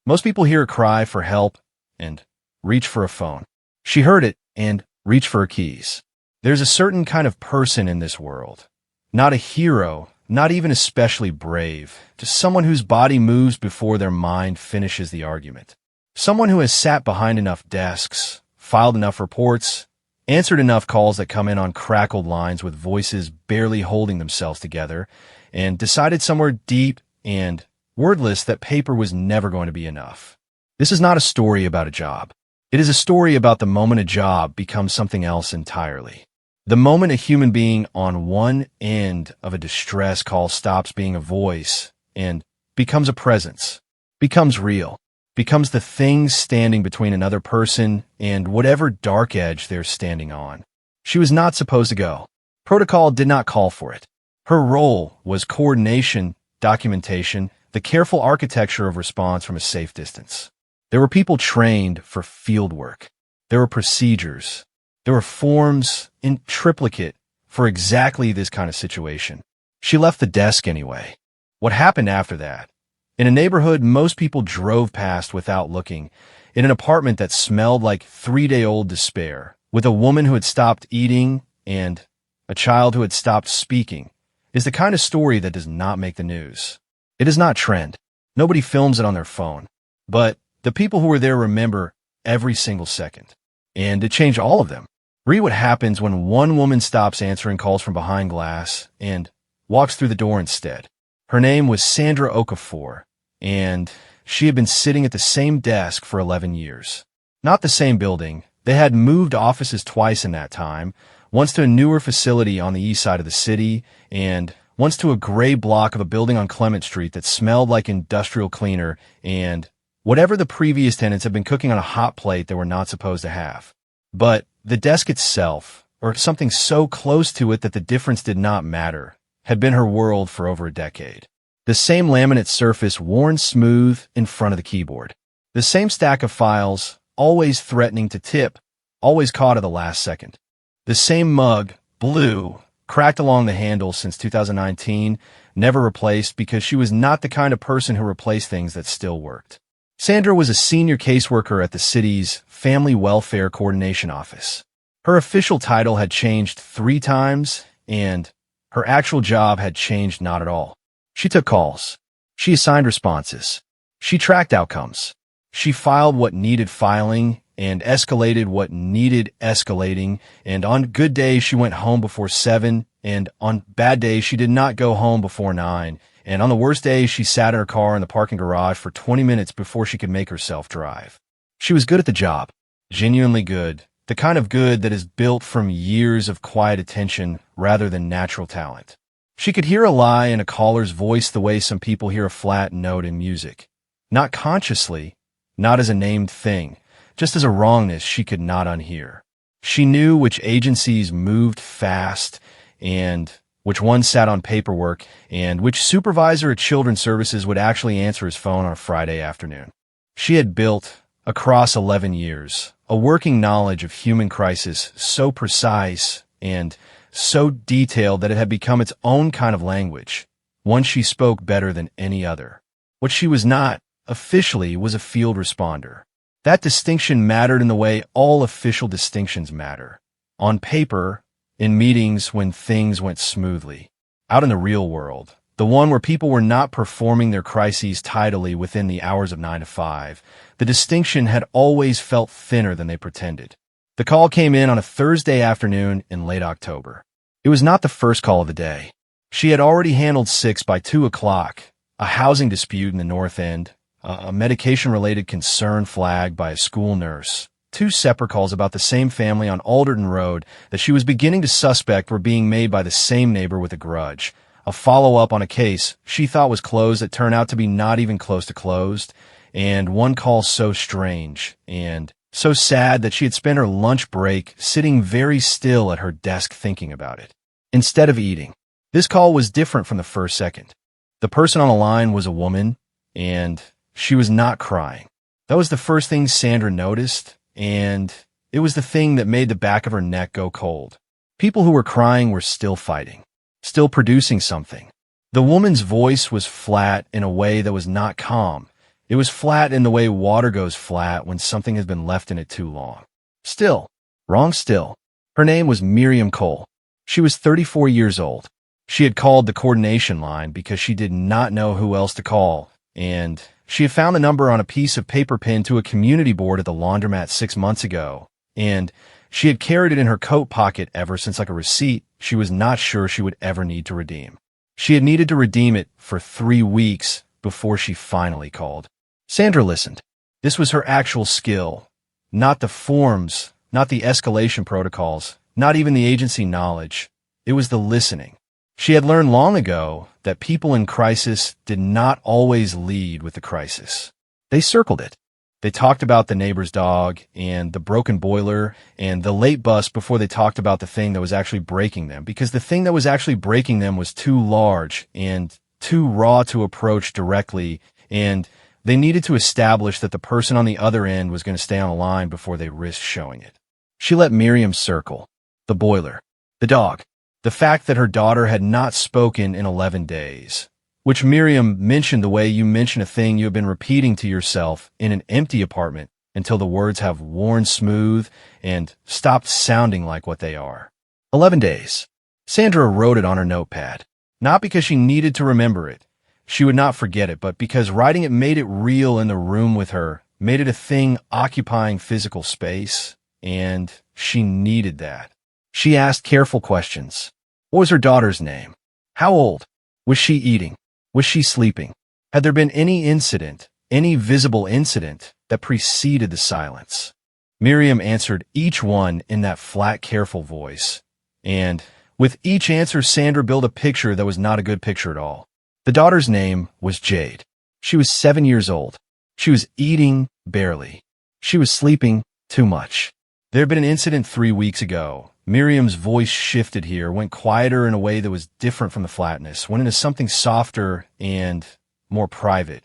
Most people hear a cry for help and reach for a phone. She heard it and reached for her keys. There's a certain kind of person in this world. Not a hero, not even especially brave, just someone whose body moves before their mind finishes the argument. Someone who has sat behind enough desks, filed enough reports, answered enough calls that come in on crackled lines with voices barely holding themselves together, and decided somewhere deep and wordless that paper was never going to be enough. This is not a story about a job. It is a story about the moment a job becomes something else entirely. The moment a human being on one end of a distress call stops being a voice and becomes a presence, becomes real, becomes the thing standing between another person and whatever dark edge they're standing on. She was not supposed to go. Protocol did not call for it. Her role was coordination, documentation, the careful architecture of response from a safe distance. There were people trained for field work. There were procedures. There were forms in triplicate for exactly this kind of situation. She left the desk anyway. What happened after that? In a neighborhood most people drove past without looking, in an apartment that smelled like 3-day-old despair, with a woman who had stopped eating and a child who had stopped speaking, is the kind of story that does not make the news. It does not trend. Nobody films it on their phone. But the people who were there remember every single second. And it changed all of them. Read what happens when one woman stops answering calls from behind glass and walks through the door instead. Her name was Sandra Okafor, and she had been sitting at the same desk for 11 years. Not the same building. They had moved offices twice in that time, once to a newer facility on the east side of the city, and once to a gray block of a building on Clement Street that smelled like industrial cleaner and whatever the previous tenants had been cooking on a hot plate they were not supposed to have. But the desk itself, or something so close to it that the difference did not matter, had been her world for over a decade. The same laminate surface worn smooth in front of the keyboard. The same stack of files, always threatening to tip, always caught at the last second. The same mug, blue, cracked along the handle since 2019, never replaced because she was not the kind of person who replaced things that still worked. Sandra was a senior caseworker at the city's Family Welfare Coordination Office. Her official title had changed 3 times, and her actual job had changed not at all. She took calls. She assigned responses. She tracked outcomes. She filed what needed filing and escalated what needed escalating, and on good days she went home before 7, and on bad days she did not go home before 9, and on the worst days she sat in her car in the parking garage for 20 minutes before she could make herself drive. She was good at the job, genuinely good, the kind of good that is built from years of quiet attention rather than natural talent. She could hear a lie in a caller's voice the way some people hear a flat note in music. Not consciously, not as a named thing, just as a wrongness she could not unhear. She knew which agencies moved fast and which ones sat on paperwork and which supervisor at Children's Services would actually answer his phone on a Friday afternoon. She had built, across 11 years, a working knowledge of human crisis so precise and so detailed that it had become its own kind of language, one she spoke better than any other. What she was not, officially, was a field responder. That distinction mattered in the way all official distinctions matter. On paper, in meetings when things went smoothly. Out in the real world, the one where people were not performing their crises tidily within the hours of 9 to 5, the distinction had always felt thinner than they pretended. The call came in on a Thursday afternoon in late October. It was not the first call of the day. She had already handled 6 by 2 o'clock, a housing dispute in the North End, a medication-related concern flagged by a school nurse, 2 separate calls about the same family on Alderton Road that she was beginning to suspect were being made by the same neighbor with a grudge, a follow-up on a case she thought was closed that turned out to be not even close to closed, and one call so strange and so sad that she had spent her lunch break sitting very still at her desk thinking about it, instead of eating. This call was different from the first second. The person on the line was a woman, and she was not crying. That was the first thing Sandra noticed, and it was the thing that made the back of her neck go cold. People who were crying were still fighting, still producing something. The woman's voice was flat in a way that was not calm. It was flat in the way water goes flat when something has been left in it too long. Still. Wrong still. Her name was Miriam Cole. She was 34 years old. She had called the coordination line because she did not know who else to call, and she had found the number on a piece of paper pinned to a community board at the laundromat 6 months ago, and she had carried it in her coat pocket ever since, like a receipt she was not sure she would ever need to redeem. She had needed to redeem it for 3 weeks before she finally called. Sandra listened. This was her actual skill, not the forms, not the escalation protocols, not even the agency knowledge. It was the listening. She had learned long ago that people in crisis did not always lead with the crisis. They circled it. They talked about the neighbor's dog and the broken boiler and the late bus before they talked about the thing that was actually breaking them, because the thing that was actually breaking them was too large and too raw to approach directly, and they needed to establish that the person on the other end was going to stay on the line before they risked showing it. She let Miriam circle the boiler, the dog, the fact that her daughter had not spoken in 11 days, which Miriam mentioned the way you mention a thing you have been repeating to yourself in an empty apartment until the words have worn smooth and stopped sounding like what they are. 11 days. Sandra wrote it on her notepad, not because she needed to remember it. She would not forget it, but because writing it made it real in the room with her, made it a thing occupying physical space, and she needed that. She asked careful questions. What was her daughter's name? How old? Was she eating? Was she sleeping? Had there been any incident, any visible incident, that preceded the silence? Miriam answered each one in that flat, careful voice. And with each answer, Sandra built a picture that was not a good picture at all. The daughter's name was Jade. She was 7 years old. She was eating barely. She was sleeping too much. There had been an incident 3 weeks ago. Miriam's voice shifted here, went quieter in a way that was different from the flatness, went into something softer and more private.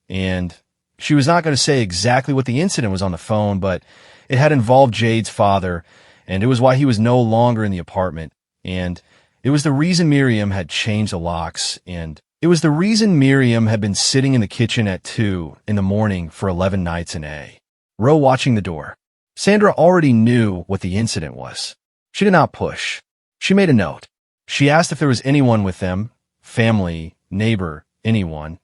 And she was not going to say exactly what the incident was on the phone, but it had involved Jade's father, and it was why he was no longer in the apartment. And it was the reason Miriam had changed the locks, and it was the reason Miriam had been sitting in the kitchen at 2 in the morning for 11 nights in a row watching the door. Sandra already knew what the incident was. She did not push. She made a note. She asked if there was anyone with them, family, neighbor, anyone.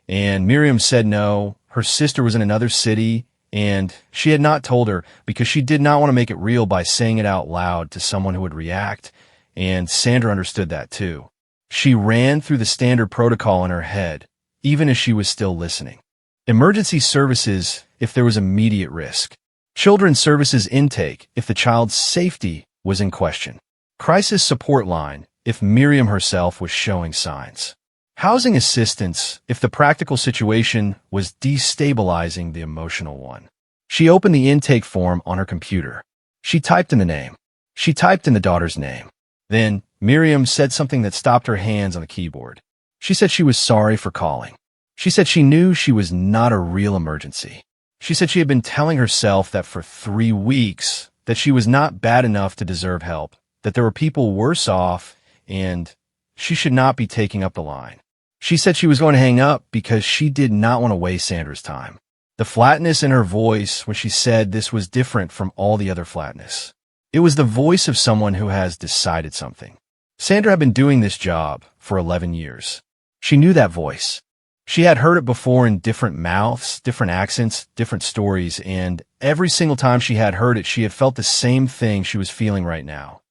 And Miriam said no. Her sister was in another city, and she had not told her because she did not want to make it real by saying it out loud to someone who would react, and Sandra understood that too. She ran through the standard protocol in her head, even as she was still listening. Emergency services if there was immediate risk. Children's services intake if the child's safety was in question. Crisis support line if Miriam herself was showing signs. Housing assistance if the practical situation was destabilizing the emotional one. She opened the intake form on her computer. She typed in the name. She typed in the daughter's name. Then Miriam said something that stopped her hands on the keyboard. She said she was sorry for calling. She said she knew she was not a real emergency. She said she had been telling herself that for 3 weeks, that she was not bad enough to deserve help, that there were people worse off, and she should not be taking up the line. She said she was going to hang up because she did not want to waste Sandra's time. The flatness in her voice when she said this was different from all the other flatness. It was the voice of someone who has decided something. Sandra had been doing this job for 11 years. She knew that voice. She had heard it before in different mouths, different accents, different stories, and every single time she had heard it, she had felt the same thing she was feeling right now.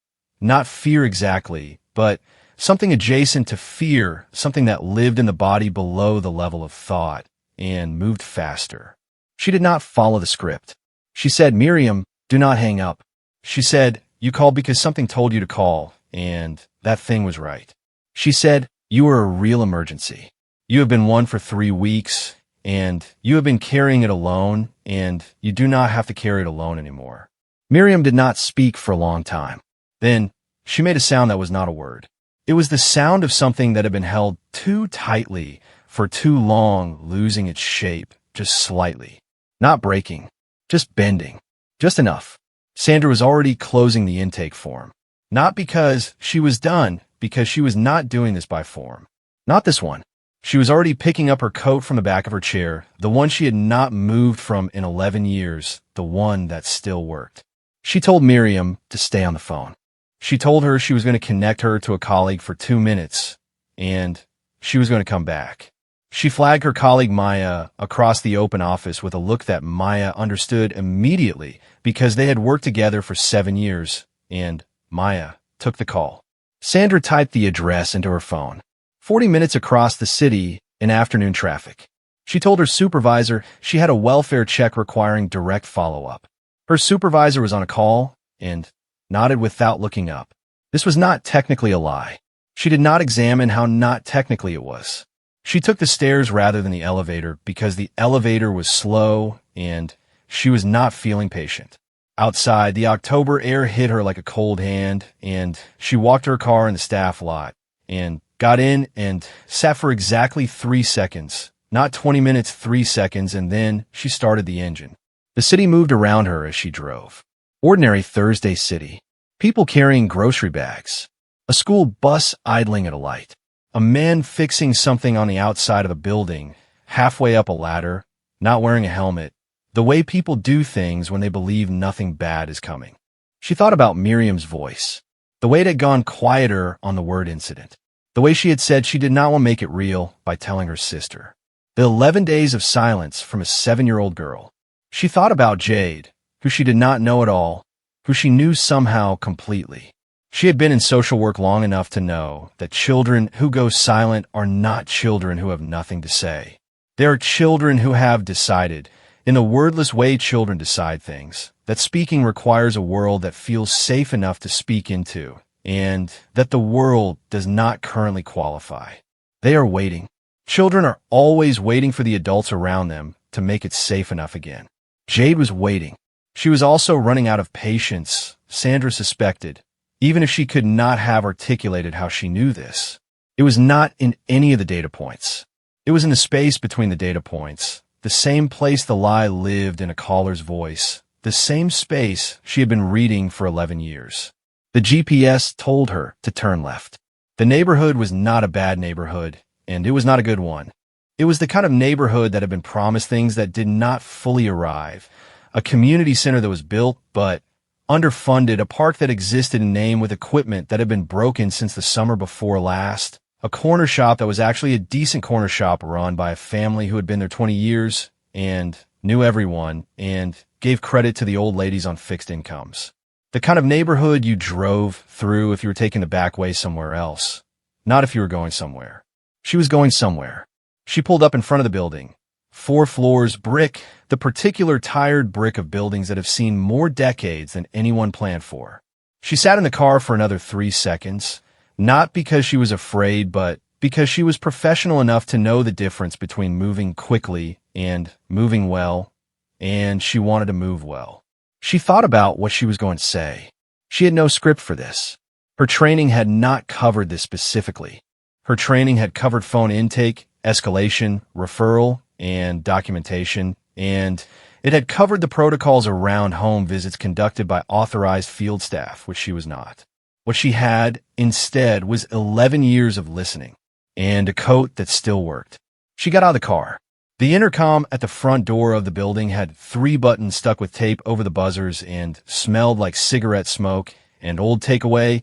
Not fear exactly, but something adjacent to fear, something that lived in the body below the level of thought and moved faster. She did not follow the script. She said, Miriam, do not hang up. She said, you called because something told you to call, and that thing was right. She said, you are a real emergency. You have been one for 3 weeks, and you have been carrying it alone, and you do not have to carry it alone anymore. Miriam did not speak for a long time. Then she made a sound that was not a word. It was the sound of something that had been held too tightly for too long, losing its shape, just slightly. Not breaking, just bending, just enough. Sandra was already closing the intake form. Not because she was done, because she was not doing this by form. Not this one. She was already picking up her coat from the back of her chair, the one she had not moved from in 11 years, the one that still worked. She told Miriam to stay on the phone. She told her she was going to connect her to a colleague for 2 minutes, and she was going to come back. She flagged her colleague Maya across the open office with a look that Maya understood immediately because they had worked together for 7 years, and Maya took the call. Sandra typed the address into her phone. 40 minutes across the city in afternoon traffic. She told her supervisor she had a welfare check requiring direct follow-up. Her supervisor was on a call and nodded without looking up. This was not technically a lie. She did not examine how not technically it was. She took the stairs rather than the elevator because the elevator was slow and she was not feeling patient. Outside, the October air hit her like a cold hand, and she walked to her car in the staff lot and got in and sat for exactly 3 seconds. Not 20 minutes, 3 seconds, and then she started the engine. The city moved around her as she drove. Ordinary Thursday city. People carrying grocery bags. A school bus idling at a light. A man fixing something on the outside of a building, halfway up a ladder, not wearing a helmet. The way people do things when they believe nothing bad is coming. She thought about Miriam's voice. The way it had gone quieter on the word incident. The way she had said she did not want to make it real by telling her sister. The 11 days of silence from a 7-year-old girl. She thought about Jade, who she did not know at all, who she knew somehow completely. She had been in social work long enough to know that children who go silent are not children who have nothing to say. They are children who have decided, in the wordless way children decide things, that speaking requires a world that feels safe enough to speak into, and that the world does not currently qualify. They are waiting. Children are always waiting for the adults around them to make it safe enough again. Jade was waiting. She was also running out of patience, Sandra suspected, even if she could not have articulated how she knew this. It was not in any of the data points. It was in the space between the data points, the same place the lie lived in a caller's voice, the same space she had been reading for 11 years. The GPS told her to turn left. The neighborhood was not a bad neighborhood, and it was not a good one. It was the kind of neighborhood that had been promised things that did not fully arrive. A community center that was built, but underfunded, a park that existed in name with equipment that had been broken since the summer before last, a corner shop that was actually a decent corner shop run by a family who had been there 20 years and knew everyone and gave credit to the old ladies on fixed incomes. The kind of neighborhood you drove through if you were taking the back way somewhere else, not if you were going somewhere. She was going somewhere. She pulled up in front of the building. 4 floors, brick, the particular tired brick of buildings that have seen more decades than anyone planned for. She sat in the car for another 3 seconds, not because she was afraid, but because she was professional enough to know the difference between moving quickly and moving well, and she wanted to move well. She thought about what she was going to say. She had no script for this. Her training had not covered this specifically. Her training had covered phone intake, escalation, referral, and documentation, and it had covered the protocols around home visits conducted by authorized field staff, which she was not. What she had, instead, was 11 years of listening, and a coat that still worked. She got out of the car. The intercom at the front door of the building had 3 buttons stuck with tape over the buzzers and smelled like cigarette smoke and old takeaway,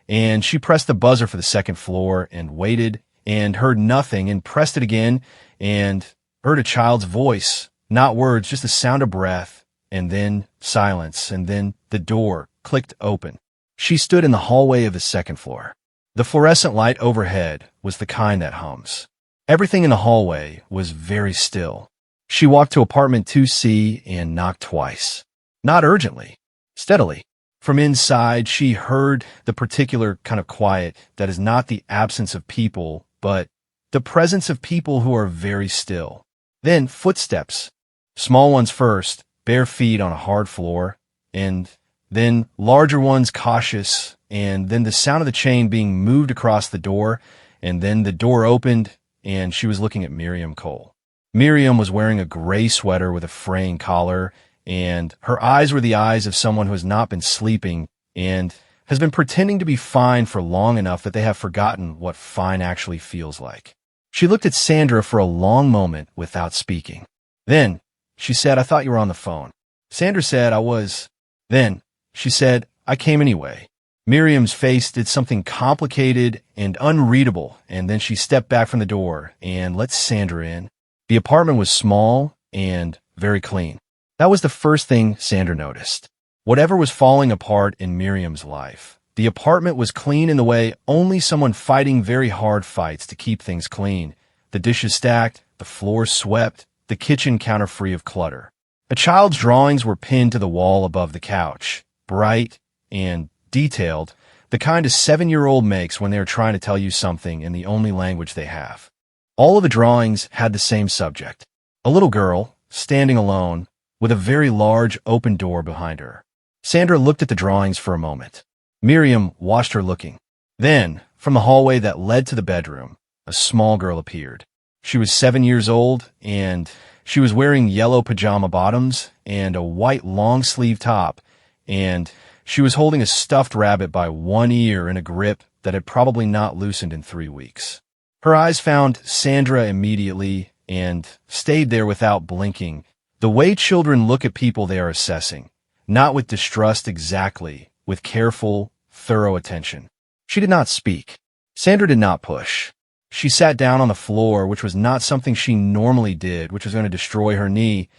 and she pressed the buzzer for the 2nd floor and waited and heard nothing and pressed it again and heard a child's voice, not words, just the sound of breath, and then silence, and then the door clicked open. She stood in the hallway of the 2nd floor. The fluorescent light overhead was the kind that hums. Everything in the hallway was very still. She walked to apartment 2C and knocked twice. Not urgently, steadily. From inside, she heard the particular kind of quiet that is not the absence of people, but the presence of people who are very still. Then footsteps, small ones first, bare feet on a hard floor, and then larger ones cautious, and then the sound of the chain being moved across the door, and then the door opened, and she was looking at Miriam Cole. Miriam was wearing a gray sweater with a fraying collar, and her eyes were the eyes of someone who has not been sleeping and has been pretending to be fine for long enough that they have forgotten what fine actually feels like. She looked at Sandra for a long moment without speaking. Then, she said, "I thought you were on the phone." Sandra said, "I was." Then, she said, "I came anyway." Miriam's face did something complicated and unreadable, and then she stepped back from the door and let Sandra in. The apartment was small and very clean. That was the first thing Sandra noticed. Whatever was falling apart in Miriam's life, the apartment was clean in the way only someone fighting very hard fights to keep things clean. The dishes stacked, the floor swept, the kitchen counter free of clutter. A child's drawings were pinned to the wall above the couch, bright and detailed, the kind a 7-year-old makes when they are trying to tell you something in the only language they have. All of the drawings had the same subject: a little girl, standing alone, with a very large open door behind her. Sandra looked at the drawings for a moment. Miriam watched her looking. Then, from the hallway that led to the bedroom, a small girl appeared. She was 7 years old, and she was wearing yellow pajama bottoms and a white long-sleeve top, and she was holding a stuffed rabbit by one ear in a grip that had probably not loosened in 3 weeks. Her eyes found Sandra immediately and stayed there without blinking, the way children look at people they are assessing, not with distrust exactly, with careful, thorough attention. She did not speak. Sandra did not push. She sat down on the floor, which was not something she normally did, which was going to destroy her knee,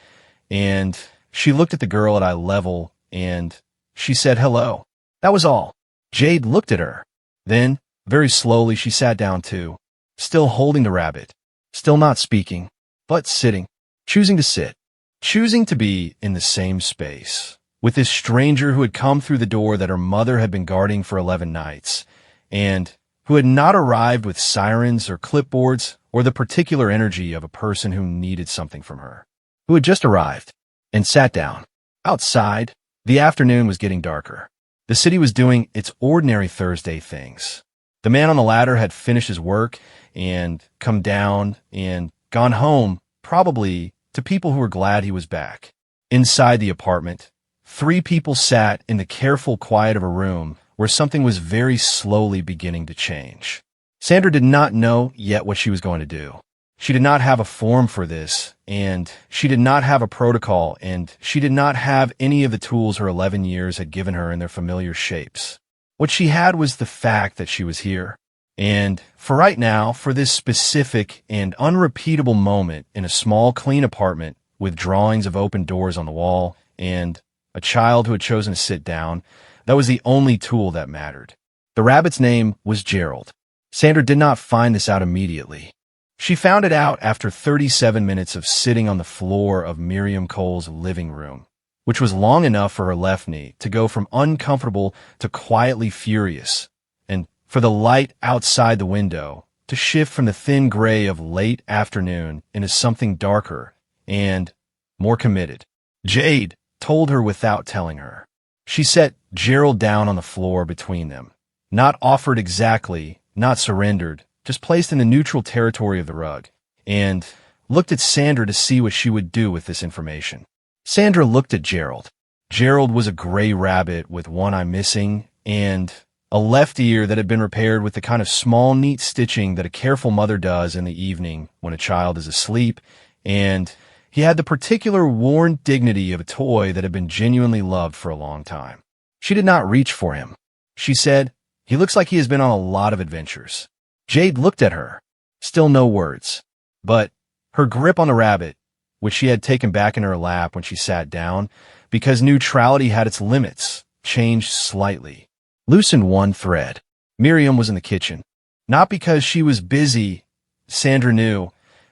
and she looked at the girl at eye level, and she said hello. That was all. Jade looked at her. Then, very slowly, she sat down too, still holding the rabbit, still not speaking, but sitting, choosing to sit, choosing to be in the same space with this stranger who had come through the door that her mother had been guarding for 11 nights, and who had not arrived with sirens or clipboards or the particular energy of a person who needed something from her, who had just arrived and sat down. Outside, the afternoon was getting darker. The city was doing its ordinary Thursday things. The man on the ladder had finished his work and come down and gone home, probably to people who were glad he was back. Inside the apartment, 3 people sat in the careful quiet of a room where something was very slowly beginning to change. Sandra did not know yet what she was going to do. She did not have a form for this, and she did not have a protocol, and she did not have any of the tools her 11 years had given her in their familiar shapes. What she had was the fact that she was here. And for right now, for this specific and unrepeatable moment in a small, clean apartment with drawings of open doors on the wall and a child who had chosen to sit down, that was the only tool that mattered. The rabbit's name was Gerald. Sandra did not find this out immediately. She found it out after 37 minutes of sitting on the floor of Miriam Cole's living room, which was long enough for her left knee to go from uncomfortable to quietly furious, and for the light outside the window to shift from the thin gray of late afternoon into something darker and more committed. Jade told her without telling her. She set Gerald down on the floor between them, not offered exactly, not surrendered, just placed in the neutral territory of the rug, and looked at Sandra to see what she would do with this information. Sandra looked at Gerald. Gerald was a gray rabbit with one eye missing and a left ear that had been repaired with the kind of small, neat stitching that a careful mother does in the evening when a child is asleep, and he had the particular worn dignity of a toy that had been genuinely loved for a long time. She did not reach for him. She said, "He looks like he has been on a lot of adventures." Jade looked at her. Still no words. But her grip on the rabbit, which she had taken back in her lap when she sat down, because neutrality had its limits, changed slightly. Loosened one thread. Miriam was in the kitchen. Not because she was busy, Sandra knew,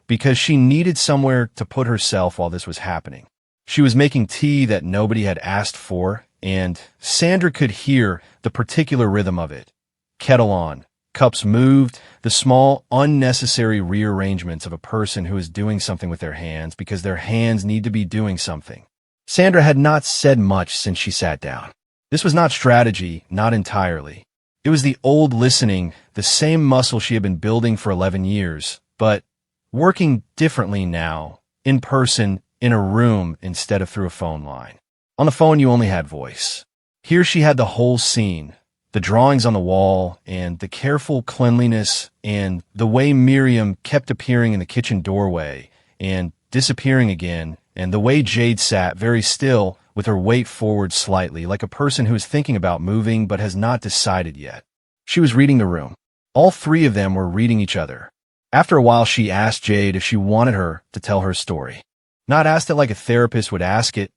because she needed somewhere to put herself while this was happening. She was making tea that nobody had asked for, and Sandra could hear the particular rhythm of it. Kettle on. Cups moved, the small, unnecessary rearrangements of a person who is doing something with their hands because their hands need to be doing something. Sandra had not said much since she sat down. This was not strategy, not entirely. It was the old listening, the same muscle she had been building for 11 years, but working differently now, in person, in a room instead of through a phone line. On the phone, you only had voice. Here she had the whole scene, the drawings on the wall, and the careful cleanliness, and the way Miriam kept appearing in the kitchen doorway and disappearing again, and the way Jade sat very still with her weight forward slightly, like a person who is thinking about moving but has not decided yet. She was reading the room. All three of them were reading each other. After a while, she asked Jade if she wanted her to tell her story. Not asked it like a therapist would ask it,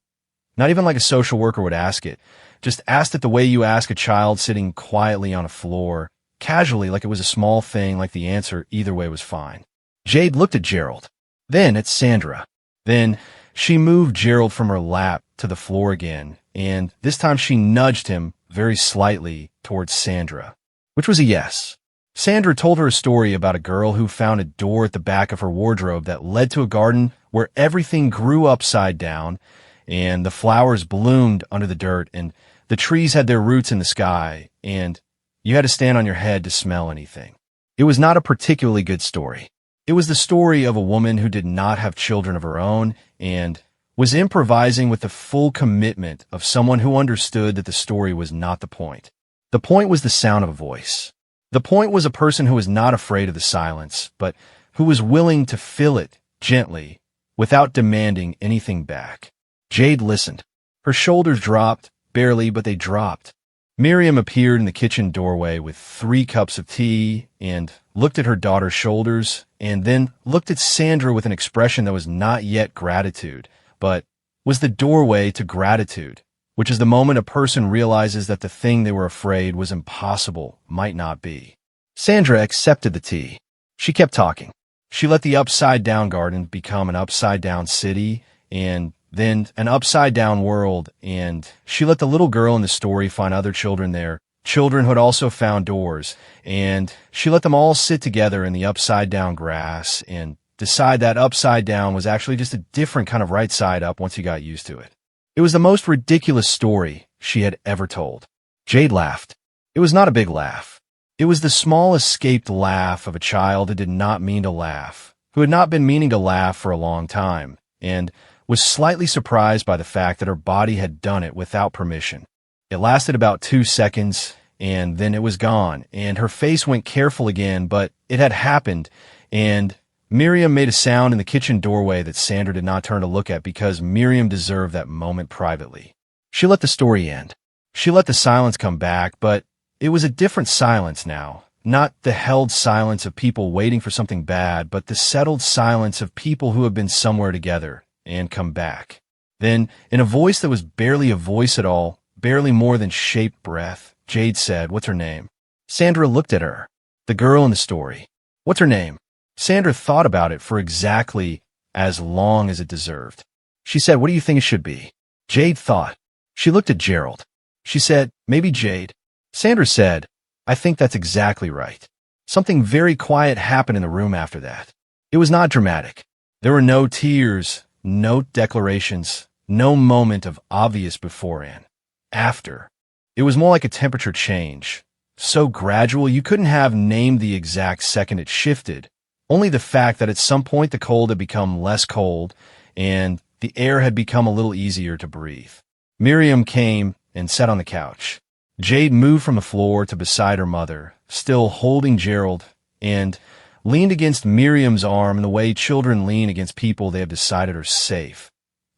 not even like a social worker would ask it, just asked it the way you ask a child sitting quietly on a floor, casually, like it was a small thing, like the answer either way was fine. Jade looked at Gerald, then at Sandra. Then she moved Gerald from her lap to the floor again, and this time she nudged him very slightly towards Sandra, which was a yes. Sandra told her a story about a girl who found a door at the back of her wardrobe that led to a garden where everything grew upside down, and the flowers bloomed under the dirt, and the trees had their roots in the sky, and you had to stand on your head to smell anything. It was not a particularly good story. It was the story of a woman who did not have children of her own and was improvising with the full commitment of someone who understood that the story was not the point. The point was the sound of a voice. The point was a person who was not afraid of the silence, but who was willing to fill it gently without demanding anything back. Jade listened. Her shoulders dropped, barely, but they dropped. Miriam appeared in the kitchen doorway with 3 cups of tea and looked at her daughter's shoulders and then looked at Sandra with an expression that was not yet gratitude, but was the doorway to gratitude, which is the moment a person realizes that the thing they were afraid was impossible might not be. Sandra accepted the tea. She kept talking. She let the upside-down garden become an upside-down city, and then an upside-down world, and she let the little girl in the story find other children there, children who had also found doors, and she let them all sit together in the upside-down grass and decide that upside-down was actually just a different kind of right side up once you got used to it. It was the most ridiculous story she had ever told. Jade laughed. It was not a big laugh. It was the small escaped laugh of a child who did not mean to laugh, who had not been meaning to laugh for a long time, and was slightly surprised by the fact that her body had done it without permission. It lasted about 2 seconds, and then it was gone, and her face went careful again, but it had happened, and Miriam made a sound in the kitchen doorway that Sandra did not turn to look at because Miriam deserved that moment privately. She let the story end. She let the silence come back, but it was a different silence now. Not the held silence of people waiting for something bad, but the settled silence of people who have been somewhere together and come back. Then, in a voice that was barely a voice at all, barely more than shaped breath, Jade said, "What's her name?" Sandra looked at her. The girl in the story. "What's her name?" Sandra thought about it for exactly as long as it deserved. She said, "What do you think it should be?" Jade thought. She looked at Gerald. She said, "Maybe Jade." Sandra said, "I think that's exactly right." Something very quiet happened in the room after that. It was not dramatic. There were no tears, no declarations, no moment of obvious before and after. It was more like a temperature change, so gradual you couldn't have named the exact second it shifted, only the fact that at some point the cold had become less cold and the air had become a little easier to breathe. Miriam came and sat on the couch. Jade moved from the floor to beside her mother, still holding Gerald, and leaned against Miriam's arm in the way children lean against people they have decided are safe.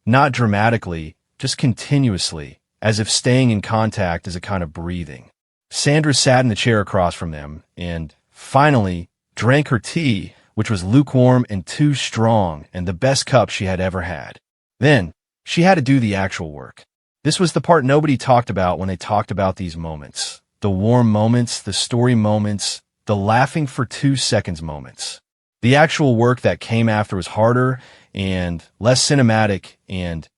Not dramatically, just continuously, as if staying in contact is a kind of breathing. Sandra sat in the chair across from them and, finally, drank her tea, which was lukewarm and too strong and the best cup she had ever had. Then, she had to do the actual work. This was the part nobody talked about when they talked about these moments. The warm moments, the story moments, the laughing for 2 seconds moments. The actual work that came after was harder and less cinematic and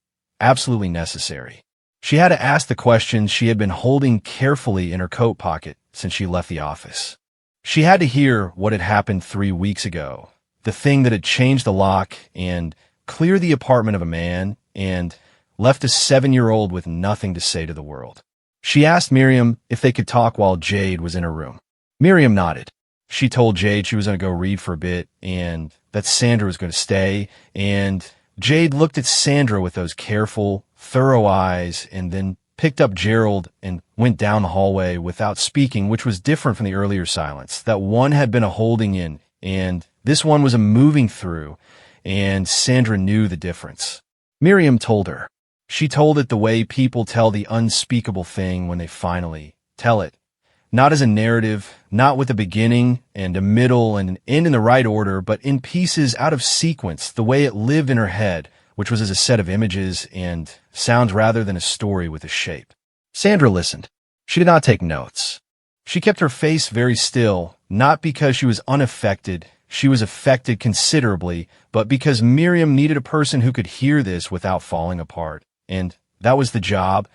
absolutely necessary. She had to ask the questions she had been holding carefully in her coat pocket since she left the office. She had to hear what had happened 3 weeks ago, the thing that had changed the lock and cleared the apartment of a man and left a 7-year-old with nothing to say to the world. She asked Miriam if they could talk while Jade was in her room. Miriam nodded. She told Jade she was going to go read for a bit and that Sandra was going to stay, and Jade looked at Sandra with those careful, thorough eyes and then picked up Gerald and went down the hallway without speaking, which was different from the earlier silence. That one had been a holding in, and this one was a moving through, and Sandra knew the difference. Miriam told her. She told it the way people tell the unspeakable thing when they finally tell it. Not as a narrative, not with a beginning and a middle and an end in the right order, but in pieces out of sequence, the way it lived in her head, which was as a set of images and sounds rather than a story with a shape. Sandra listened. She did not take notes. She kept her face very still, not because she was unaffected. She was affected considerably, but because Miriam needed a person who could hear this without falling apart. And that was the job,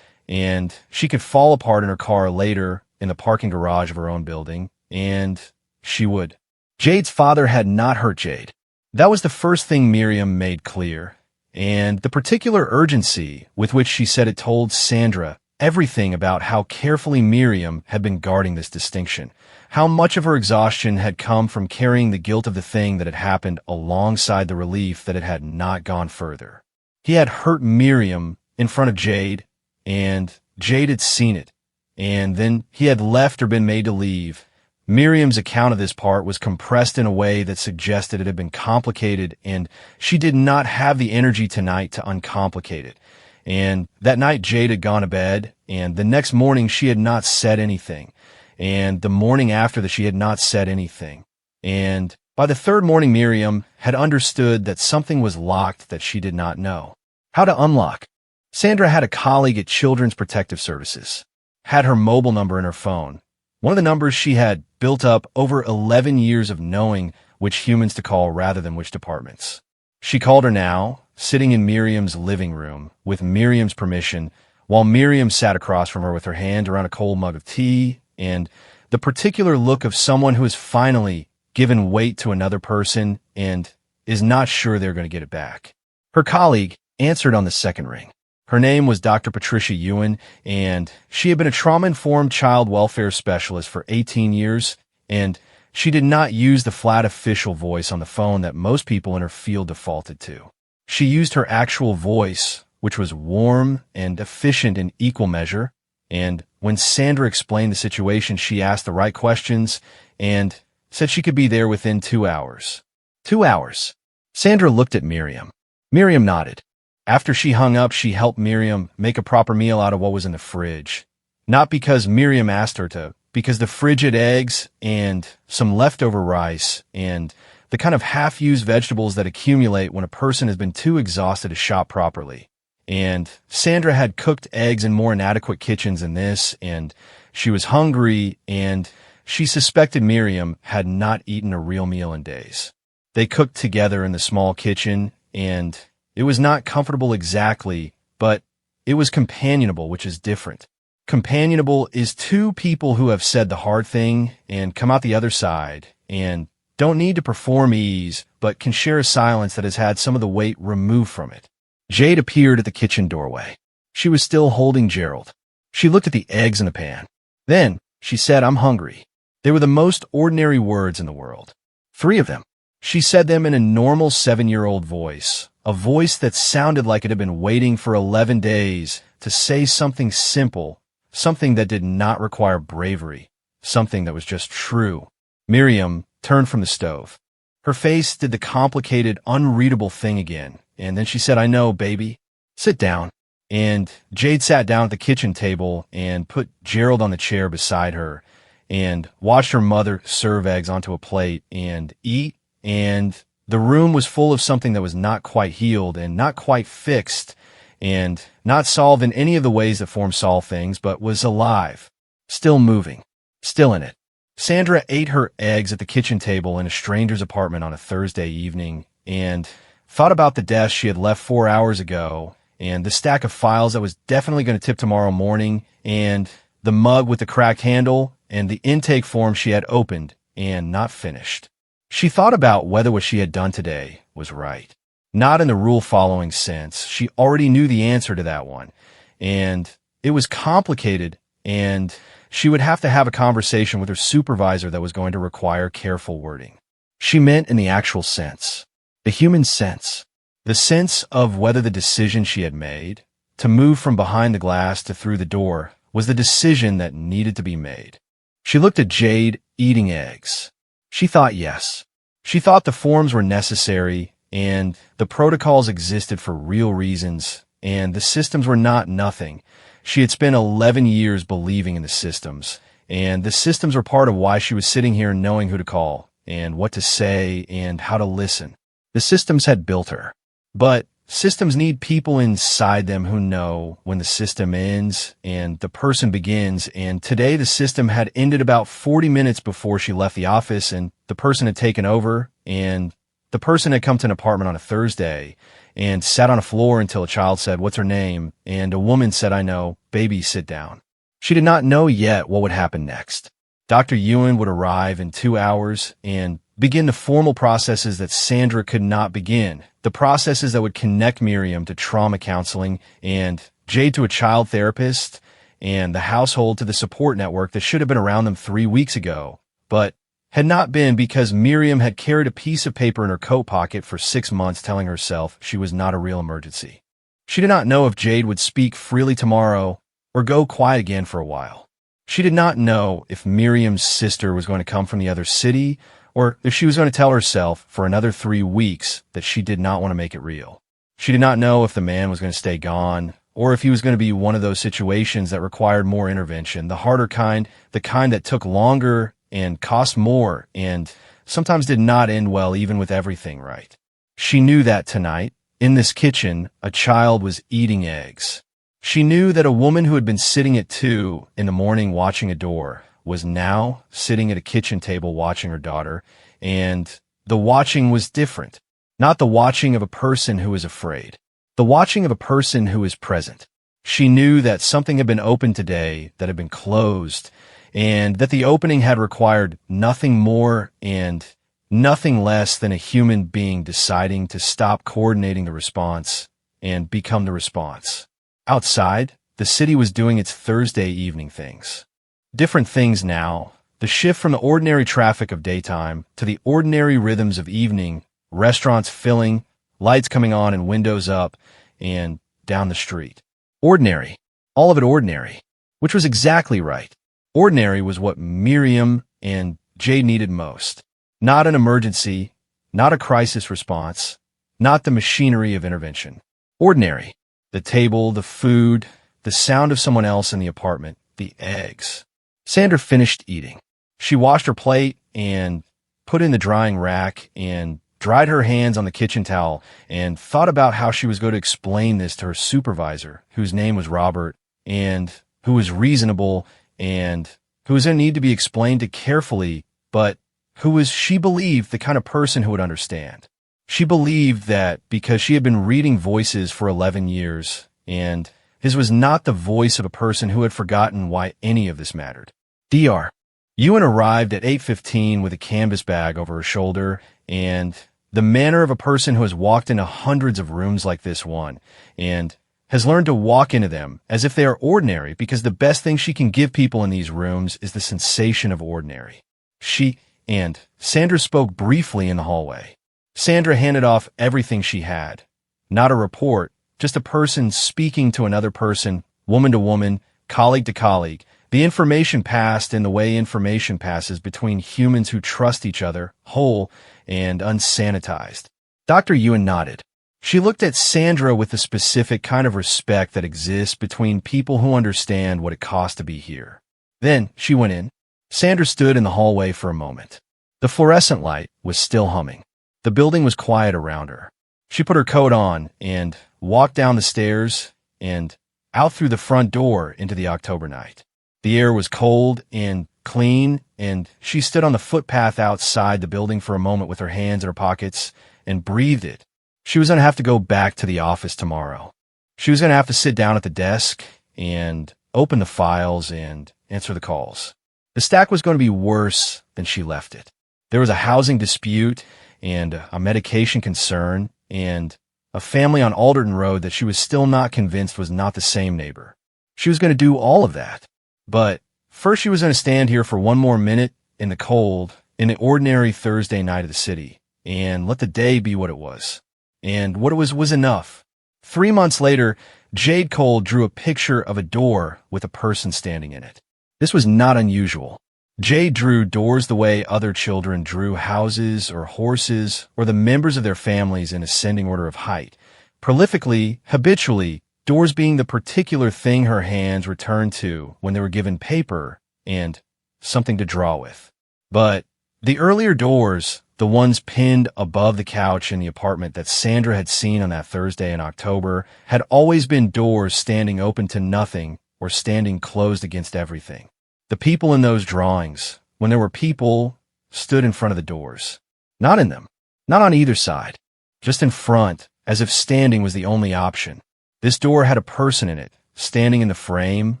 and she could fall apart in her car later in the parking garage of her own building, and she would. Jade's father had not hurt Jade. That was the first thing Miriam made clear, and the particular urgency with which she said it told Sandra everything about how carefully Miriam had been guarding this distinction, how much of her exhaustion had come from carrying the guilt of the thing that had happened alongside the relief that it had not gone further. He had hurt Miriam in front of Jade, and Jade had seen it, and then he had left or been made to leave. Miriam's account of this part was compressed in a way that suggested it had been complicated, and she did not have the energy tonight to uncomplicate it. And that night Jade had gone to bed, and the next morning she had not said anything, and the morning after that she had not said anything. And by the third morning Miriam had understood that something was locked that she did not know. How to unlock. Sandra had a colleague at Children's Protective Services, had her mobile number in her phone, one of the numbers she had built up over 11 years of knowing which humans to call rather than which departments. She called her now, sitting in Miriam's living room, with Miriam's permission, while Miriam sat across from her with her hand around a cold mug of tea, and the particular look of someone who has finally given weight to another person and is not sure they're going to get it back. Her colleague answered on the second ring. Her name was Dr. Patricia Ewan, and she had been a trauma-informed child welfare specialist for 18 years, and she did not use the flat official voice on the phone that most people in her field defaulted to. She used her actual voice, which was warm and efficient in equal measure, and when Sandra explained the situation, she asked the right questions and said she could be there within 2 hours. 2 hours. Sandra looked at Miriam. Miriam nodded. After she hung up, she helped Miriam make a proper meal out of what was in the fridge. Not because Miriam asked her to, because the fridge had eggs and some leftover rice and the kind of half-used vegetables that accumulate when a person has been too exhausted to shop properly. And Sandra had cooked eggs in more inadequate kitchens than this, and she was hungry, and she suspected Miriam had not eaten a real meal in days. They cooked together in the small kitchen, and it was not comfortable exactly, but it was companionable, which is different. Companionable is two people who have said the hard thing and come out the other side and don't need to perform ease, but can share a silence that has had some of the weight removed from it. Jade appeared at the kitchen doorway. She was still holding Gerald. She looked at the eggs in the pan. Then she said, "I'm hungry." They were the most ordinary words in the world. 3 of them. She said them in a normal 7-year-old voice, a voice that sounded like it had been waiting for 11 days to say something simple, something that did not require bravery, something that was just true. Miriam turned from the stove. Her face did the complicated, unreadable thing again, and then she said, "I know, baby. Sit down." And Jade sat down at the kitchen table and put Gerald on the chair beside her and watched her mother serve eggs onto a plate and eat, and the room was full of something that was not quite healed and not quite fixed and not solved in any of the ways that form solve things, but was alive, still moving, still in it. Sandra ate her eggs at the kitchen table in a stranger's apartment on a Thursday evening and thought about the desk she had left 4 hours ago and the stack of files that was definitely going to tip tomorrow morning and the mug with the cracked handle and the intake form she had opened and not finished. She thought about whether what she had done today was right. Not in the rule-following sense. She already knew the answer to that one. And it was complicated, and she would have to have a conversation with her supervisor that was going to require careful wording. She meant in the actual sense, the human sense, the sense of whether the decision she had made, to move from behind the glass to through the door was the decision that needed to be made. She looked at Jade eating eggs. She thought yes. She thought the forms were necessary and the protocols existed for real reasons and the systems were not nothing. She had spent 11 years believing in the systems, and the systems were part of why she was sitting here knowing who to call and what to say and how to listen. The systems had built her. But systems need people inside them who know when the system ends and the person begins, and today the system had ended about 40 minutes before she left the office, and the person had taken over, and the person had come to an apartment on a Thursday and sat on a floor until a child said, "What's her name?" And a woman said, "I know, baby, sit down." She did not know yet what would happen next. Dr. Ewan would arrive in 2 hours and begin the formal processes that Sandra could not begin, the processes that would connect Miriam to trauma counseling and Jade to a child therapist and the household to the support network that should have been around them 3 weeks ago, but had not been because Miriam had carried a piece of paper in her coat pocket for 6 months telling herself she was not a real emergency. She did not know if Jade would speak freely tomorrow or go quiet again for a while. She did not know if Miriam's sister was going to come from the other city or if she was going to tell herself for another 3 weeks that she did not want to make it real. She did not know if the man was going to stay gone or if he was going to be one of those situations that required more intervention, the harder kind, the kind that took longer and cost more and sometimes did not end well even with everything right. She knew that tonight, in this kitchen, a child was eating eggs. She knew that a woman who had been sitting at 2 in the morning watching a door was now sitting at a kitchen table watching her daughter, and the watching was different. Not the watching of a person who is afraid. The watching of a person who is present. She knew that something had been opened today that had been closed, and that the opening had required nothing more and nothing less than a human being deciding to stop coordinating the response and become the response. Outside, the city was doing its Thursday evening things. Different things now. The shift from the ordinary traffic of daytime to the ordinary rhythms of evening, restaurants filling, lights coming on and windows up, and down the street. Ordinary. All of it ordinary. Which was exactly right. Ordinary was what Miriam and Jade needed most. Not an emergency, not a crisis response, not the machinery of intervention. Ordinary. The table, the food, the sound of someone else in the apartment, the eggs. Sandra finished eating. She washed her plate and put in the drying rack and dried her hands on the kitchen towel and thought about how she was going to explain this to her supervisor, whose name was Robert, and who was reasonable and who was going to need to be explained to carefully, but who was, she believed, the kind of person who would understand. She believed that because she had been reading voices for 11 years, and his was not the voice of a person who had forgotten why any of this mattered. Dr. Ewan arrived at 8:15 with a canvas bag over her shoulder, and the manner of a person who has walked into hundreds of rooms like this one, and has learned to walk into them as if they are ordinary, because the best thing she can give people in these rooms is the sensation of ordinary. She and Sandra spoke briefly in the hallway. Sandra handed off everything she had. Not a report, just a person speaking to another person, woman to woman, colleague to colleague. The information passed in the way information passes between humans who trust each other, whole and unsanitized. Dr. Ewan nodded. She looked at Sandra with the specific kind of respect that exists between people who understand what it costs to be here. Then she went in. Sandra stood in the hallway for a moment. The fluorescent light was still humming. The building was quiet around her. She put her coat on and walked down the stairs and out through the front door into the October night. The air was cold and clean, and she stood on the footpath outside the building for a moment with her hands in her pockets and breathed it. She was going to have to go back to the office tomorrow. She was going to have to sit down at the desk and open the files and answer the calls. The stack was going to be worse than she left it. There was a housing dispute and a medication concern and a family on Alderton Road that she was still not convinced was not the same neighbor. She was going to do all of that. But first she was going to stand here for one more minute in the cold, in the ordinary Thursday night of the city, and let the day be what it was. And what it was enough. 3 months later, Jade Cole drew a picture of a door with a person standing in it. This was not unusual. Jade drew doors the way other children drew houses or horses or the members of their families in ascending order of height. Prolifically, habitually, doors being the particular thing her hands returned to when they were given paper and something to draw with. But the earlier doors, the ones pinned above the couch in the apartment that Sandra had seen on that Thursday in October, had always been doors standing open to nothing or standing closed against everything. The people in those drawings, when there were people, stood in front of the doors. Not in them, not on either side, just in front, as if standing was the only option. This door had a person in it, standing in the frame,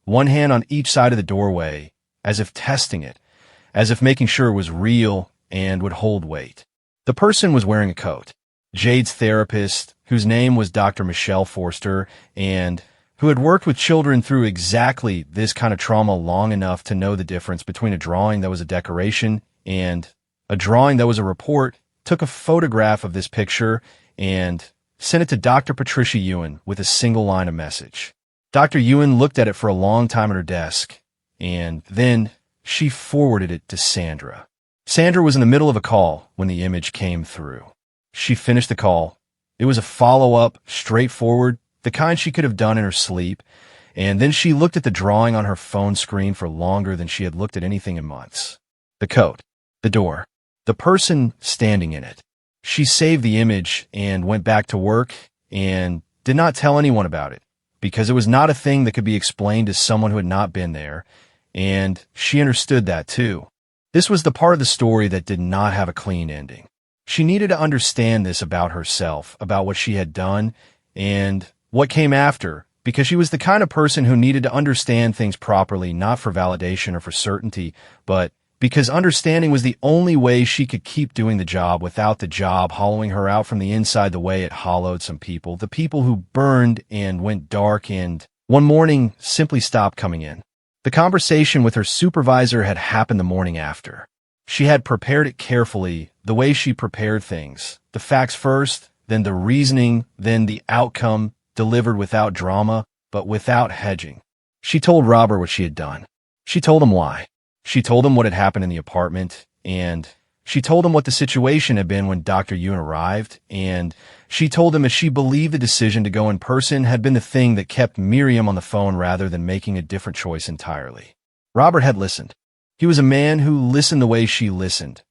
one hand on each side of the doorway, as if testing it, as if making sure it was real and would hold weight. The person was wearing a coat. Jade's therapist, whose name was Dr. Michelle Forster, and who had worked with children through exactly this kind of trauma long enough to know the difference between a drawing that was a decoration and a drawing that was a report, took a photograph of this picture and sent it to Dr. Patricia Ewan with a single line of message. Dr. Ewan looked at it for a long time at her desk, and then she forwarded it to Sandra. Sandra was in the middle of a call when the image came through. She finished the call. It was a follow-up, straightforward, the kind she could have done in her sleep, and then she looked at the drawing on her phone screen for longer than she had looked at anything in months. The coat, the door, the person standing in it. She saved the image and went back to work and did not tell anyone about it because it was not a thing that could be explained to someone who had not been there, and she understood that too. This was the part of the story that did not have a clean ending. She needed to understand this about herself, about what she had done, and what came after, because she was the kind of person who needed to understand things properly, not for validation or for certainty, but because understanding was the only way she could keep doing the job without the job hollowing her out from the inside the way it hollowed some people, the people who burned and went dark and one morning simply stopped coming in. The conversation with her supervisor had happened the morning after. She had prepared it carefully, the way she prepared things. The facts first, then the reasoning, then the outcome, delivered without drama, but without hedging. She told Robert what she had done. She told him why. She told him what had happened in the apartment, and she told him what the situation had been when Dr. Yoon arrived, and she told him that she believed the decision to go in person had been the thing that kept Miriam on the phone rather than making a different choice entirely. Robert had listened. He was a man who listened the way she listened,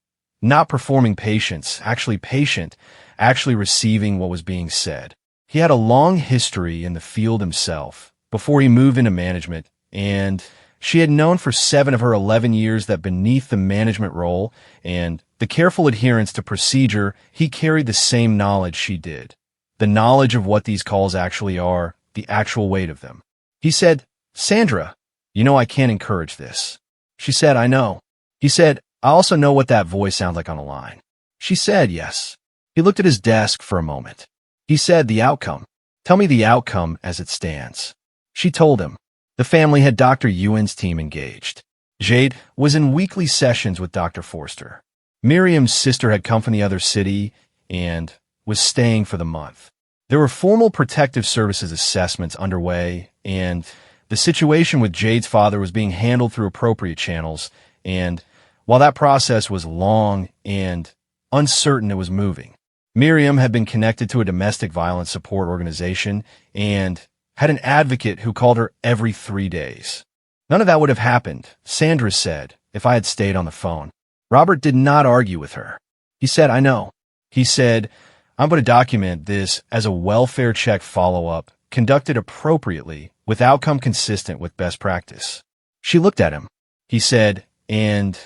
not performing patience, actually patient, actually receiving what was being said. He had a long history in the field himself before he moved into management, and she had known for 7 of her 11 years that beneath the management role and the careful adherence to procedure, he carried the same knowledge she did. The knowledge of what these calls actually are, the actual weight of them. He said, "Sandra, you know I can't encourage this." She said, "I know." He said, "I also know what that voice sounds like on a line." She said, "Yes." He looked at his desk for a moment. He said, "The outcome. Tell me the outcome as it stands." She told him. The family had Dr. Ewan's team engaged. Jade was in weekly sessions with Dr. Forster. Miriam's sister had come from the other city and was staying for the month. There were formal protective services assessments underway, and the situation with Jade's father was being handled through appropriate channels, and while that process was long and uncertain, it was moving. Miriam had been connected to a domestic violence support organization and had an advocate who called her every 3 days. None of that would have happened, Sandra said, if I had stayed on the phone. Robert did not argue with her. He said, "I know." He said, "I'm going to document this as a welfare check follow-up, conducted appropriately, with outcome consistent with best practice." She looked at him. He said, "And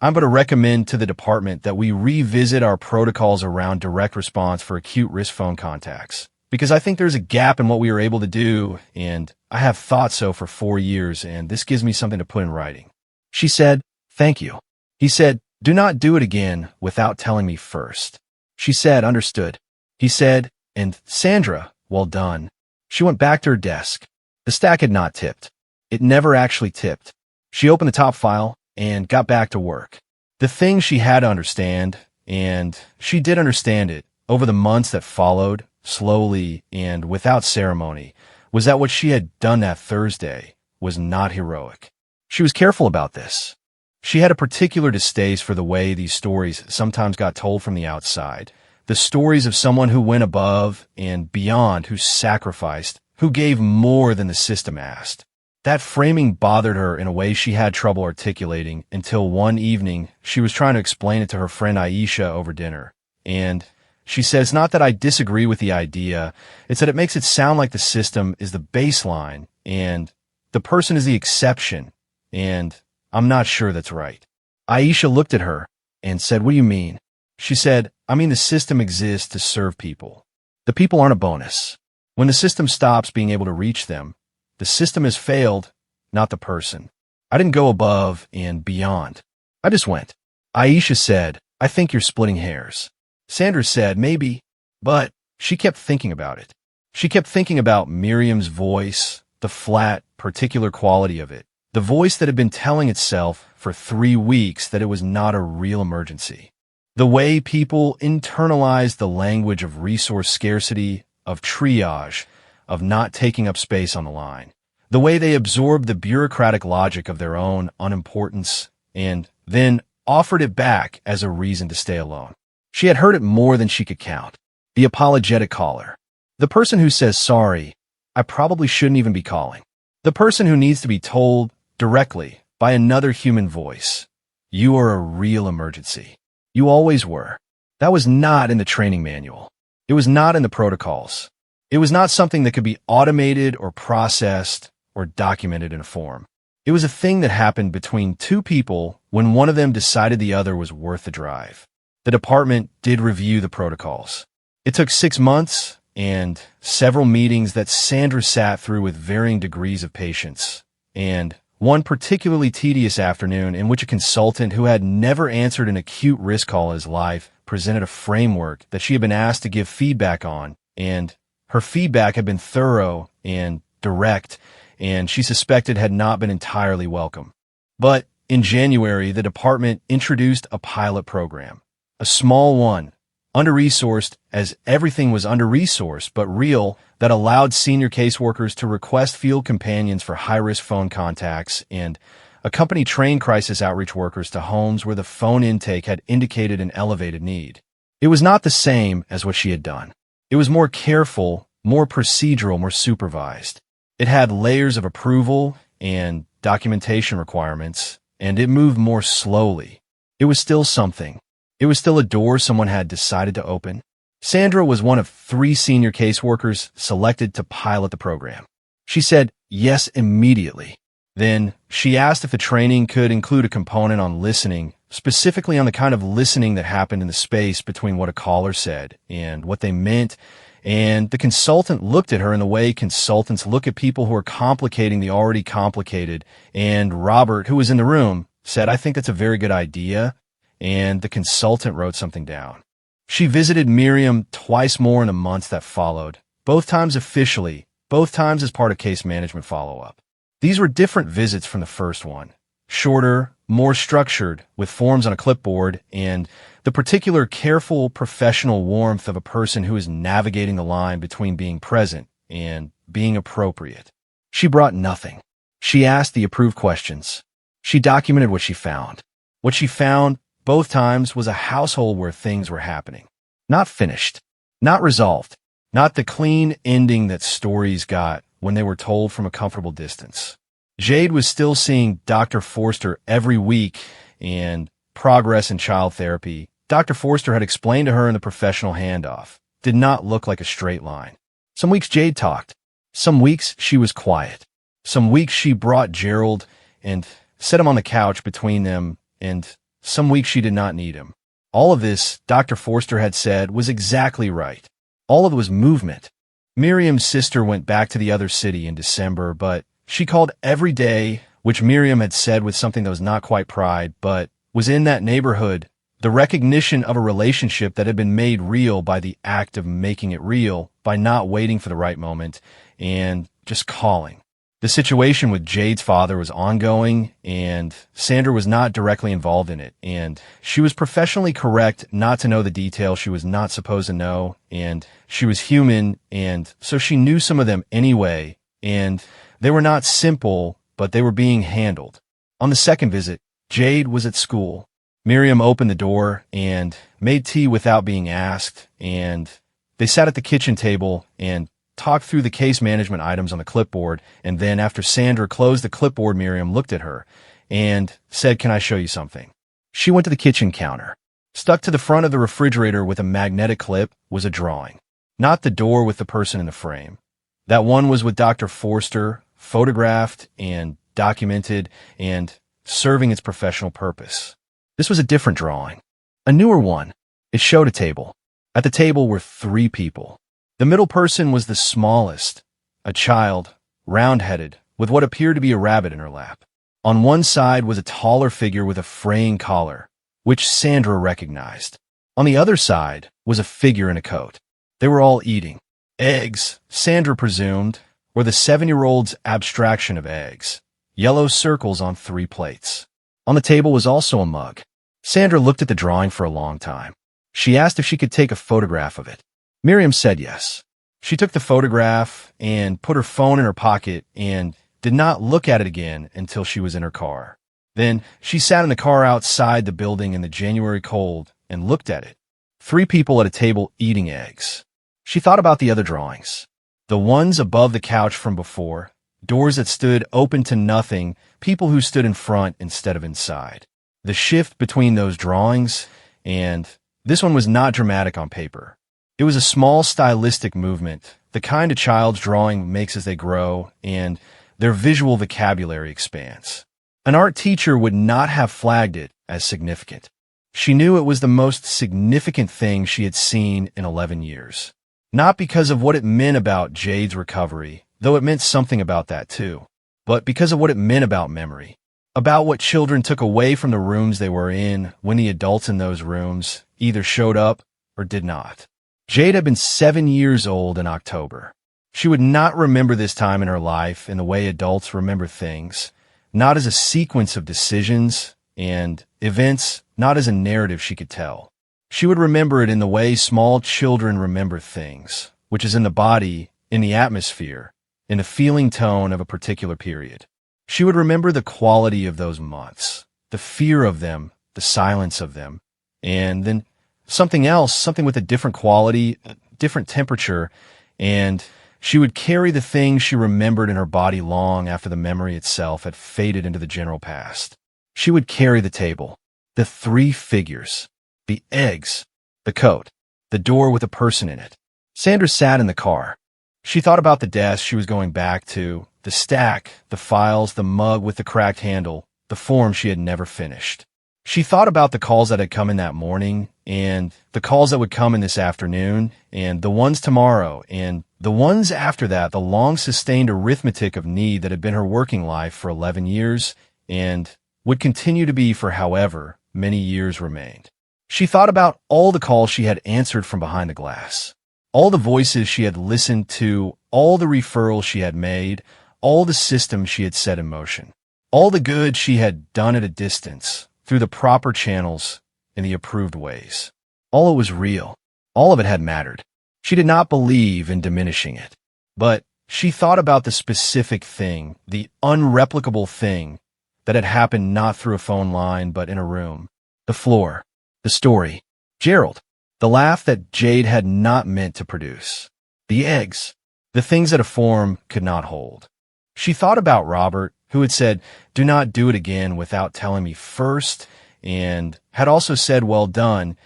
I'm going to recommend to the department that we revisit our protocols around direct response for acute risk phone contacts. Because I think there's a gap in what we were able to do, and I have thought so for 4 years, and this gives me something to put in writing." She said, "Thank you." He said, "Do not do it again without telling me first." She said, "Understood." He said, "And Sandra, well done." She went back to her desk. The stack had not tipped. It never actually tipped. She opened the top file and got back to work. The thing she had to understand, and she did understand it, over the months that followed, slowly and without ceremony, was that what she had done that Thursday was not heroic. She was careful about this. She had a particular distaste for the way these stories sometimes got told from the outside. The stories of someone who went above and beyond, who sacrificed, who gave more than the system asked. That framing bothered her in a way she had trouble articulating until one evening she was trying to explain it to her friend Aisha over dinner. And she says, not that I disagree with the idea, it's that it makes it sound like the system is the baseline and the person is the exception, and I'm not sure that's right. Aisha looked at her and said, what do you mean? She said, I mean the system exists to serve people. The people aren't a bonus. When the system stops being able to reach them, the system has failed, not the person. I didn't go above and beyond. I just went. Aisha said, I think you're splitting hairs. Sandra said, maybe, but she kept thinking about it. She kept thinking about Miriam's voice, the flat, particular quality of it, the voice that had been telling itself for 3 weeks that it was not a real emergency. The way people internalized the language of resource scarcity, of triage, of not taking up space on the line. The way they absorbed the bureaucratic logic of their own unimportance and then offered it back as a reason to stay alone. She had heard it more than she could count. The apologetic caller. The person who says, sorry, I probably shouldn't even be calling. The person who needs to be told directly by another human voice, you are a real emergency. You always were. That was not in the training manual. It was not in the protocols. It was not something that could be automated or processed or documented in a form. It was a thing that happened between two people when one of them decided the other was worth the drive. The department did review the protocols. It took 6 months and several meetings that Sandra sat through with varying degrees of patience, and one particularly tedious afternoon in which a consultant who had never answered an acute risk call in his life presented a framework that she had been asked to give feedback on, and her feedback had been thorough and direct, and she suspected had not been entirely welcome. But in January, the department introduced a pilot program, a small one, under-resourced as everything was under-resourced, but real, that allowed senior caseworkers to request field companions for high-risk phone contacts and accompany trained crisis outreach workers to homes where the phone intake had indicated an elevated need. It was not the same as what she had done. It was more careful, more procedural, more supervised. It had layers of approval and documentation requirements, and it moved more slowly. It was still something. It was still a door someone had decided to open. Sandra was one of 3 senior caseworkers selected to pilot the program. She said yes immediately. Then she asked if the training could include a component on listening, specifically on the kind of listening that happened in the space between what a caller said and what they meant. And the consultant looked at her in the way consultants look at people who are complicating the already complicated. And Robert, who was in the room, said, I think that's a very good idea. And the consultant wrote something down. She visited Miriam twice more in the months that followed, both times officially, both times as part of case management follow-up. These were different visits from the first one, shorter, more structured, with forms on a clipboard, and the particular careful professional warmth of a person who is navigating the line between being present and being appropriate. She brought nothing. She asked the approved questions. She documented what she found. What she found both times was a household where things were happening. Not finished, not resolved, not the clean ending that stories got when they were told from a comfortable distance. Jade was still seeing Dr. Forster every week and progress in child therapy. Dr. Forster had explained to her in the professional handoff. Did not look like a straight line. Some weeks Jade talked. Some weeks she was quiet. Some weeks she brought Gerald and set him on the couch between them, and some weeks she did not need him. All of this, Dr. Forster had said, was exactly right. All of it was movement. Miriam's sister went back to the other city in December, but she called every day, which Miriam had said with something that was not quite pride, but was in that neighborhood, the recognition of a relationship that had been made real by the act of making it real, by not waiting for the right moment, and just calling. The situation with Jade's father was ongoing, and Sandra was not directly involved in it, and she was professionally correct not to know the details she was not supposed to know, and she was human, and so she knew some of them anyway, and they were not simple, but they were being handled. On the second visit, Jade was at school. Miriam opened the door and made tea without being asked, and they sat at the kitchen table and talked through the case management items on the clipboard, and then after Sandra closed the clipboard, Miriam looked at her and said, "Can I show you something?" She went to the kitchen counter. Stuck to the front of the refrigerator with a magnetic clip was a drawing. Not the door with the person in the frame. That one was with Dr. Forster, photographed and documented and serving its professional purpose. This was a different drawing, a newer one. It showed a table. At the table were 3 people. The middle person was the smallest, a child, round-headed, with what appeared to be a rabbit in her lap. On one side was a taller figure with a fraying collar, which Sandra recognized. On the other side was a figure in a coat. They were all eating. Eggs, Sandra presumed, were the 7-year-old's abstraction of eggs. Yellow circles on 3 plates. On the table was also a mug. Sandra looked at the drawing for a long time. She asked if she could take a photograph of it. Miriam said yes. She took the photograph and put her phone in her pocket and did not look at it again until she was in her car. Then she sat in the car outside the building in the January cold and looked at it. 3 people at a table eating eggs. She thought about the other drawings. The ones above the couch from before, doors that stood open to nothing, people who stood in front instead of inside. The shift between those drawings, and this one was not dramatic on paper. It was a small stylistic movement, the kind a child's drawing makes as they grow, and their visual vocabulary expands. An art teacher would not have flagged it as significant. She knew it was the most significant thing she had seen in 11 years. Not because of what it meant about Jade's recovery, though it meant something about that too, but because of what it meant about memory, about what children took away from the rooms they were in when the adults in those rooms either showed up or did not. Jade had been 7 years old in October. She would not remember this time in her life in the way adults remember things, not as a sequence of decisions and events, not as a narrative she could tell. She would remember it in the way small children remember things, which is in the body, in the atmosphere, in the feeling tone of a particular period. She would remember the quality of those months, the fear of them, the silence of them, and then something else, something with a different quality, a different temperature, and she would carry the things she remembered in her body long after the memory itself had faded into the general past. She would carry the table, the 3 figures, the eggs, the coat, the door with a person in it. Sandra sat in the car. She thought about the desk she was going back to, the stack, the files, the mug with the cracked handle, the form she had never finished. She thought about the calls that had come in that morning, and the calls that would come in this afternoon, and the ones tomorrow, and the ones after that, the long-sustained arithmetic of need that had been her working life for 11 years, and would continue to be for however many years remained. She thought about all the calls she had answered from behind the glass, all the voices she had listened to, all the referrals she had made, all the systems she had set in motion, all the good she had done at a distance, through the proper channels, in the approved ways. All it was real. All of it had mattered. She did not believe in diminishing it. But she thought about the specific thing, the unreplicable thing that had happened not through a phone line but in a room. The floor. The story. Gerald. The laugh that Jade had not meant to produce. The eggs. The things that a form could not hold. She thought about Robert, who had said, "Do not do it again without telling me first," and had also said, "Well done."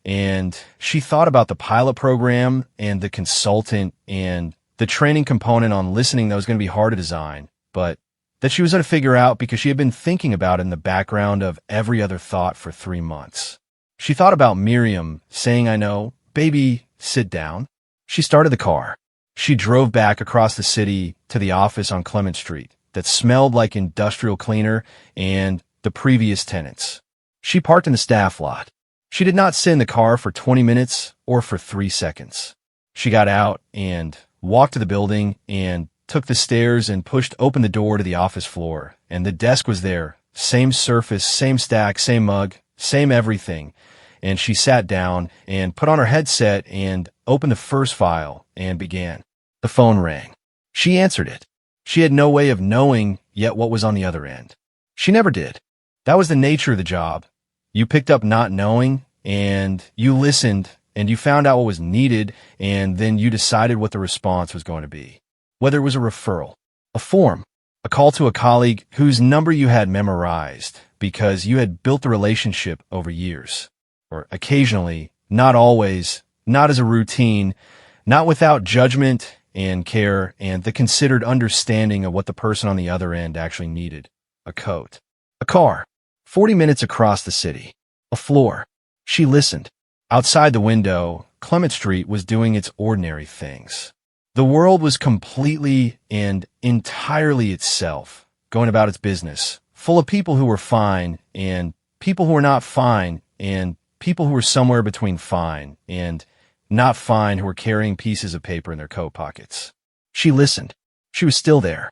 And she thought about the pilot program and the consultant and the training component on listening that was going to be hard to design, but that she was going to figure out because she had been thinking about it in the background of every other thought for 3 months. She thought about Miriam saying, "I know, baby, sit down." She started the car. She drove back across the city to the office on Clement Street that smelled like industrial cleaner and the previous tenants. She parked in the staff lot. She did not sit in the car for 20 minutes or for 3 seconds. She got out and walked to the building and took the stairs and pushed open the door to the office floor. And the desk was there. Same surface, same stack, same mug, same everything. And she sat down and put on her headset and opened the first file and began. The phone rang. She answered it. She had no way of knowing yet what was on the other end. She never did. That was the nature of the job. You picked up not knowing, and you listened, and you found out what was needed, and then you decided what the response was going to be. Whether it was a referral, a form, a call to a colleague whose number you had memorized because you had built the relationship over years, or occasionally, not always, not as a routine, not without judgment and care and the considered understanding of what the person on the other end actually needed. A coat, a car, 40 minutes across the city, a floor. She listened. Outside the window, Clement Street was doing its ordinary things. The world was completely and entirely itself, going about its business, full of people who were fine and people who were not fine and people who were somewhere between fine and not fine who were carrying pieces of paper in their coat pockets. She listened. She was still there.